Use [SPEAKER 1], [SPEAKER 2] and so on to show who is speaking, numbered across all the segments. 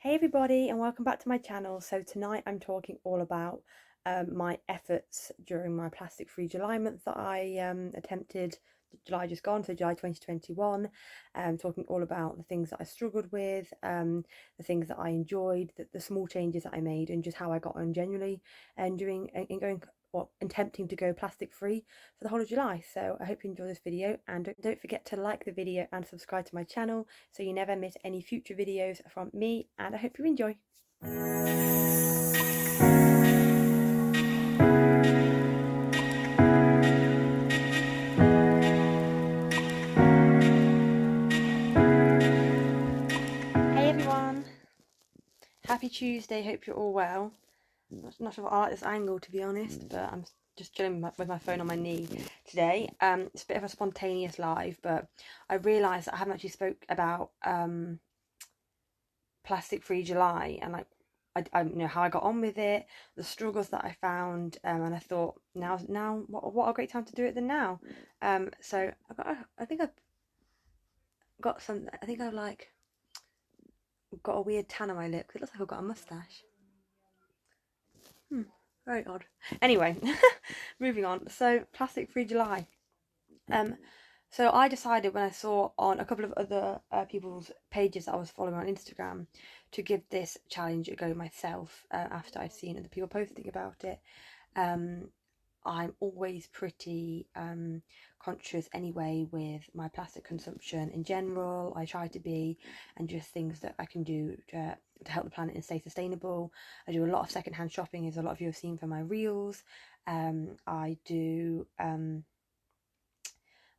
[SPEAKER 1] Hey everybody, and welcome back to my channel. So tonight I'm talking all about my efforts during my plastic free July month that I attempted July just gone, so July 2021. Talking all about the things that I struggled with, the things that I enjoyed, the small changes that I made, and just how I got on generally and going attempting to go plastic free for the whole of July. So I hope you enjoy this video, and don't forget to like the video and subscribe to my channel so you never miss any future videos from me, and I hope you enjoy. Hey everyone, happy Tuesday, hope you're all well. Not sure if I like this angle, to be honest, but I'm just chilling with my phone on my knee today. It's a bit of a spontaneous live, but I realised that I haven't actually spoke about plastic free July, and like I you know how I got on with it, the struggles that I found, and I thought now what a great time to do it than now. So I think I've got some. I think I've like got a weird tan on my lip. It looks like I've got a mustache. Very odd. Anyway, moving on. So plastic free July. Um, so I decided when I saw on a couple of other people's pages that I was following on Instagram to give this challenge a go myself after I'd seen other people posting about it. I'm always pretty conscious anyway with my plastic consumption in general. I try to be, and just things that I can do to help the planet and stay sustainable. I do a lot of secondhand shopping, as a lot of you have seen from my reels. I do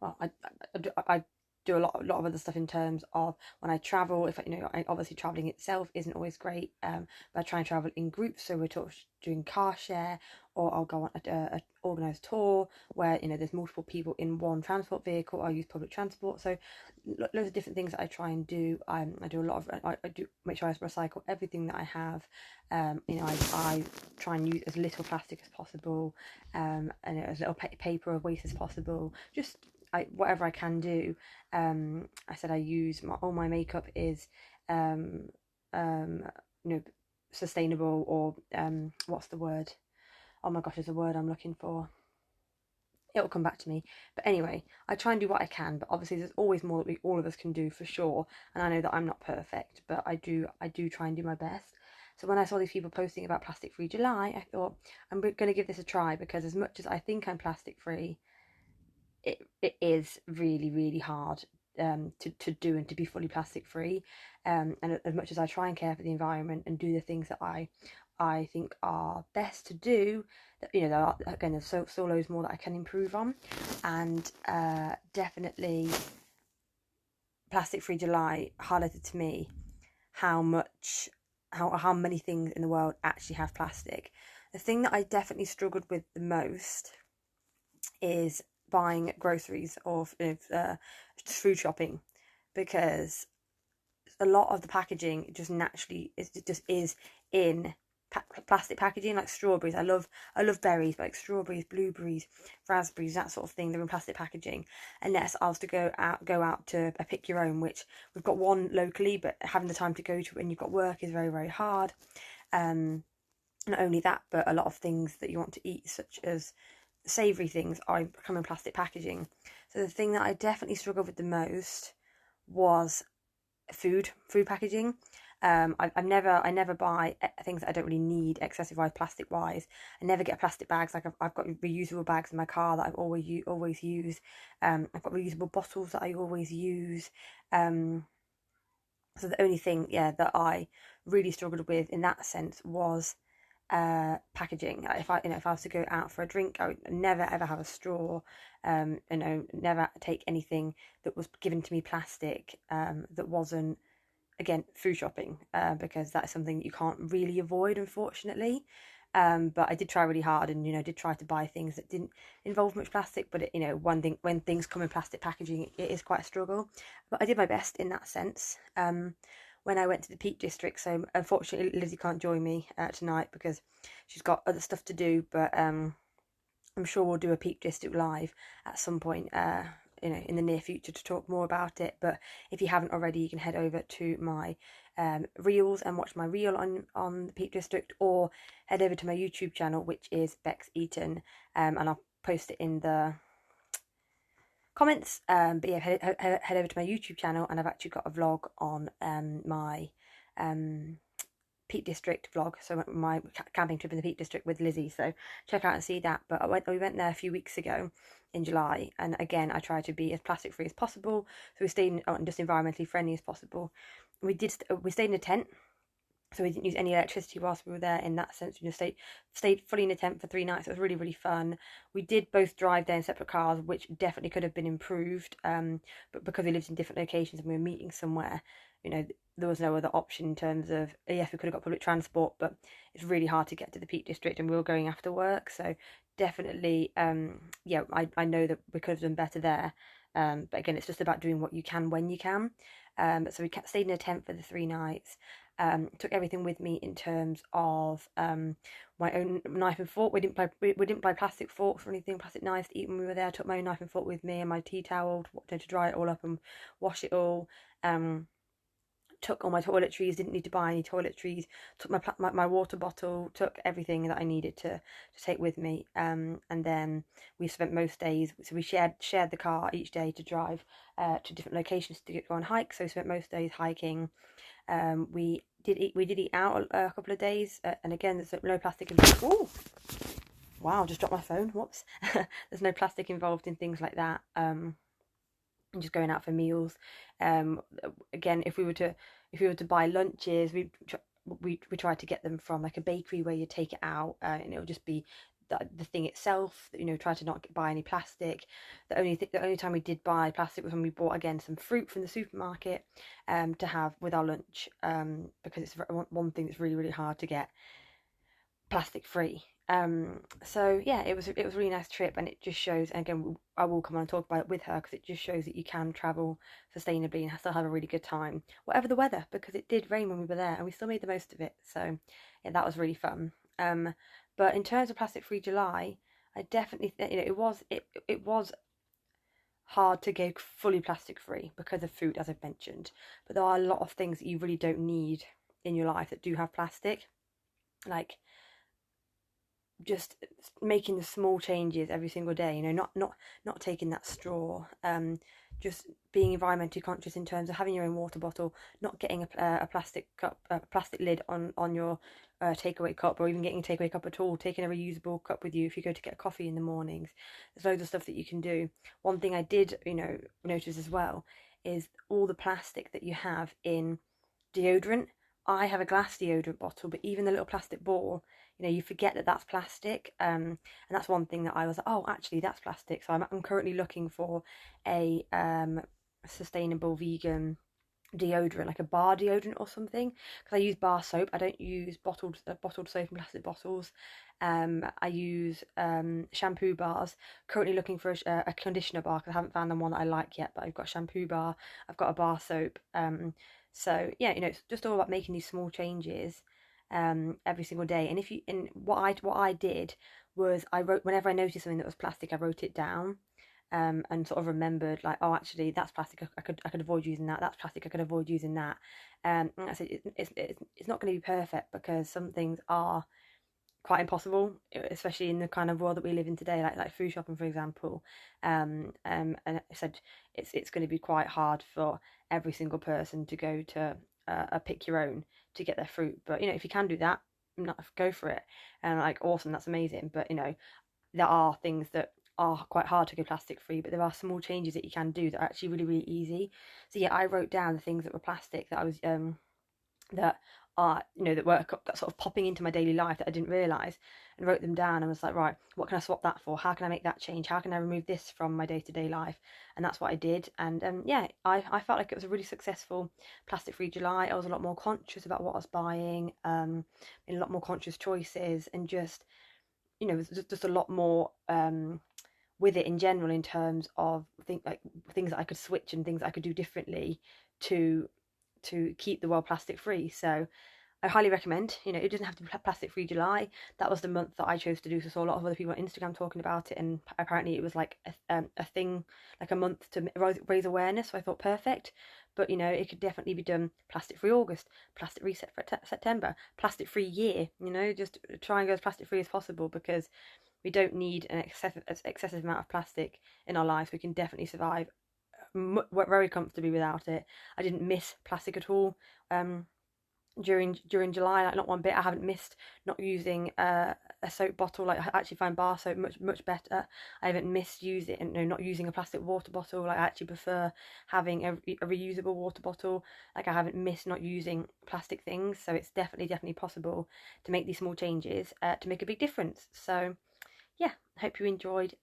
[SPEAKER 1] well, I do a lot of other stuff in terms of when I travel. If obviously traveling itself isn't always great, but I try and travel in groups. So we're doing car share, or I'll go on a organised tour where there's multiple people in one transport vehicle. I use public transport, so loads of different things that I try and do. I do a lot of I do make sure I recycle everything that I have. I try and use as little plastic as possible, and as little paper or waste as possible. Just whatever I can do. I said I use all my makeup is sustainable, or what's the word? Oh my gosh, there's a word I'm looking for. It'll come back to me. But anyway, I try and do what I can, but obviously there's always more that all of us can do, for sure. And I know that I'm not perfect, but I do try and do my best. So when I saw these people posting about plastic free July, I thought I'm going to give this a try, because as much as I think I'm plastic free, it is really, really hard to do and to be fully plastic free. And as much as I try and care for the environment and do the things that I think are best to do, there are, again, there's still loads more that I can improve on. And definitely plastic free July highlighted to me how many things in the world actually have plastic. The thing that I definitely struggled with the most is buying groceries, or food shopping, because a lot of the packaging just naturally is in plastic packaging. Like strawberries, I love berries, but like strawberries, blueberries, raspberries, that sort of thing, they're in plastic packaging. Unless I was to go out to a pick your own, which we've got one locally, but having the time to go to when you've got work is very, very hard. Not only that, but a lot of things that you want to eat, such as savoury things, are come in plastic packaging. So the thing that I definitely struggled with the most was food packaging. I never buy things that I don't really need, excessive wise, plastic wise. I never get plastic bags. Like I've got reusable bags in my car that I've always use. I've got reusable bottles that I always use. So the only thing, that I really struggled with in that sense was packaging. If I was to go out for a drink, I would never ever have a straw. Never take anything that was given to me plastic, that wasn't, again, food shopping, because that's something that you can't really avoid, unfortunately. But I did try really hard, and did try to buy things that didn't involve much plastic. But when things come in plastic packaging, it is quite a struggle. But I did my best in that sense. When I went to the Peak District, so unfortunately Lizzie can't join me tonight because she's got other stuff to do. But I'm sure we'll do a Peak District live at some point, in the near future, to talk more about it. But if you haven't already, you can head over to my reels and watch my reel on the Peak District, or head over to my YouTube channel, which is Bex Eaton, and I'll post it in the comments. But yeah, head over to my YouTube channel, and I've actually got a vlog on my Peak District vlog, so my camping trip in the Peak District with Lizzie, so check out and see that. But we went there a few weeks ago in July, and again I tried to be as plastic free as possible, so we stayed just environmentally friendly as possible. We stayed in a tent, so we didn't use any electricity whilst we were there in that sense. We just stayed fully in a tent for 3 nights. It was really, really fun. We did both drive there in separate cars, which definitely could have been improved, but because we lived in different locations and we were meeting somewhere, there was no other option in terms of, yes, we could have got public transport, but it's really hard to get to the Peak District, and we were going after work, so definitely, yeah, I know that we could have done better there, but again, it's just about doing what you can when you can. So we stayed in a tent for the 3 nights. Took everything with me in terms of my own knife and fork. We didn't buy plastic forks or anything, plastic knives to eat when we were there. I took my own knife and fork with me, and my tea towel to dry it all up and wash it all. Took all my toiletries, didn't need to buy any toiletries. Took my water bottle, took everything that I needed to take with me. And then we spent most days, so we shared the car each day to drive to different locations to go on hikes. So we spent most days hiking. We did eat out a couple of days, and again, there's no plastic involved. Oh, wow! Just dropped my phone. Whoops. There's no plastic involved in things like that. And just going out for meals. Again, if we were to buy lunches, we tried to get them from like a bakery where you take it out, and it'll just be the thing itself. Try to not buy any plastic. The only time we did buy plastic was when we bought again some fruit from the supermarket to have with our lunch, because it's one thing that's really, really hard to get plastic free. So yeah, it was a really nice trip, and it just shows, and again I will come on and talk about it with her, because it just shows that you can travel sustainably and still have a really good time whatever the weather, because it did rain when we were there and we still made the most of it. So yeah, that was really fun. But in terms of plastic free July, I definitely think it was hard to go fully plastic free because of food, as I've mentioned, but there are a lot of things that you really don't need in your life that do have plastic, like just making the small changes every single day, not taking that straw, just being environmentally conscious in terms of having your own water bottle, not getting a plastic cup, a plastic lid on your takeaway cup, or even getting a takeaway cup at all, taking a reusable cup with you if you go to get a coffee in the mornings. There's loads of stuff that you can do. One thing I did notice as well is all the plastic that you have in deodorant. I have a glass deodorant bottle, but even the little plastic ball, you forget that that's plastic. And that's one thing that I was like, oh, actually, that's plastic. So I'm currently looking for a sustainable vegan deodorant, like a bar deodorant or something, because I use bar soap. I don't use bottled soap in plastic bottles. I use shampoo bars. Currently looking for a conditioner bar, because I haven't found the one that I like yet, but I've got a shampoo bar, I've got a bar soap. So yeah, it's just all about making these small changes every single day. And what I did was, I wrote, whenever I noticed something that was plastic, I wrote it down, and sort of remembered, like, oh, actually, that's plastic, I could avoid using that. That's plastic, I could avoid using that. And I said it's not going to be perfect, because some things are quite impossible, especially in the kind of world that we live in today, like food shopping, for example. And I said it's going to be quite hard for every single person to go to a pick your own to get their fruit. But if you can do that, go for it. And like, awesome, that's amazing. But there are things that are quite hard to go plastic free, but there are small changes that you can do that are actually really, really easy. So yeah, I wrote down the things that were plastic that I was that are that were sort of popping into my daily life that I didn't realise, and wrote them down, and was like, right, what can I swap that for? How can I make that change? How can I remove this from my day-to-day life? And that's what I did. And yeah, I felt like it was a really successful plastic free July. I was a lot more conscious about what I was buying, in a lot more conscious choices, and just just a lot more with it in general, in terms of things that I could switch and things that I could do differently to keep the world plastic free. So I highly recommend. It doesn't have to be plastic free July. That was the month that I chose to do. So I saw a lot of other people on Instagram talking about it, and apparently it was like a thing, like a month to raise awareness. So I thought, perfect. but you know, it could definitely be done plastic free August, plastic free September, plastic free year. You know, just try and go as plastic free as possible, because we don't need an excessive amount of plastic in our lives. We can definitely survive very comfortably without it. I didn't miss plastic at all. During July, like not one bit. I haven't missed not using a soap bottle. Like, I actually find bar soap much better. I haven't missed not using a plastic water bottle. Like, I actually prefer having a reusable water bottle. Like, I haven't missed not using plastic things. So it's definitely possible to make these small changes to make a big difference. So yeah, hope you enjoyed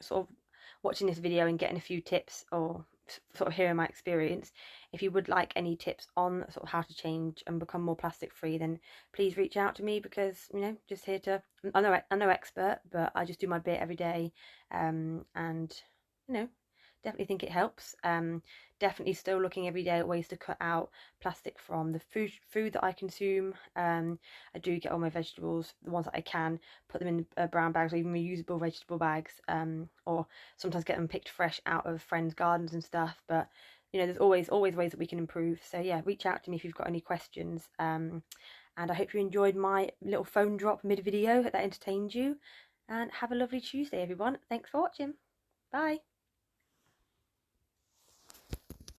[SPEAKER 1] sort of watching this video and getting a few tips, or sort of hearing my experience. If you would like any tips on sort of how to change and become more plastic free, then please reach out to me, because you know, just here to, I'm no expert, but I just do my bit every day, and you know, definitely think it helps. Definitely still looking every day at ways to cut out plastic from the food that I consume. I do get all my vegetables, the ones that I can, put them in brown bags or even reusable vegetable bags, or sometimes get them picked fresh out of friends' gardens and stuff. But you know, there's always ways that we can improve. So yeah, reach out to me if you've got any questions. And I hope you enjoyed my little phone drop mid video that entertained you. And have a lovely Tuesday, everyone. Thanks for watching. Bye.